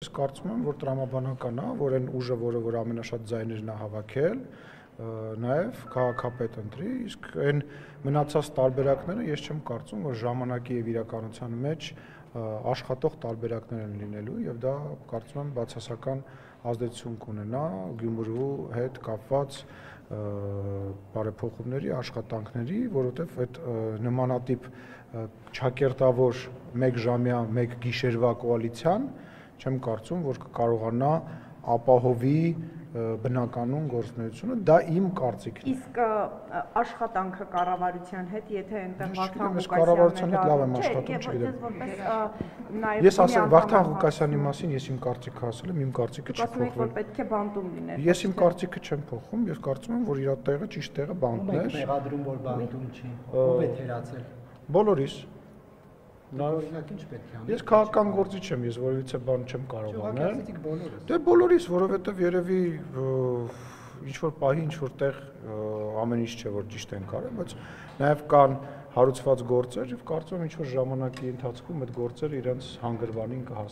Իսկ կարծում եմ, որ տրամաբանական է, որ այն ուժը, որ ամենաշատ ձայներն է հավաքել, նաև քաղաքապետ ընտրի, իսկ այն մնացած տարբերակները ես չեմ կարծում, որ ժամանակի եւ իրականության մեջ աշխատող տարբերակներ են լինելու եւ դա կարծում եմ բացասական ազդեցություն կունենա Գյումրու հետ կապված բարեփոխումների, աշխատանքների, որովհետեւ այդ նմանատիպ չակերտավոր 1 ժամյա, 1 գիշերվա կոալիցիան չեմ կարծում, որ կկարողանա ապահովի բնականոն գործունեությունը, դա իմ կարծիքն է։ Իսկ աշխատանքը կառավարության հետ, եթե այնտեղ Վարդան Ղուկասյանն լավ եմ աշխատում, չգիտեմ։ Ես ասել Վարդան Ղուկասյանի մասին ես իմ կարծիքը ասել եմ, իմ կարծիքը չի փոխվել։ Որ պետք է բանտում լիներ։ Ես իմ կարծիքը չեմ փոխում, ես կարծում եմ, որ իր տեղը ճիշտ տեղը բանտն է։ Ո՞վ է մեղադրում, որ բանտում չի։ Ո՞վ է թերացել։ Բոլորիս։ Օրինակ ինչ պետք է անի։ Ես քաղաքական գործիչ եմ, ես որևիցե բան չեմ կարող անել։ Ճյուղակացիք բոլորս։ Դե բոլորիս, որովհետև երևի ինչ որ պահի, ինչ որ տեղ ամեն ինչ չէ որ ճիշտ են կարել, բայց նաև կան հարուցված գործեր եւ կարծում եմ ինչ որ ժամանակի ընթացքում այդ գործերը իրենց հանգրվանին կհասնեն։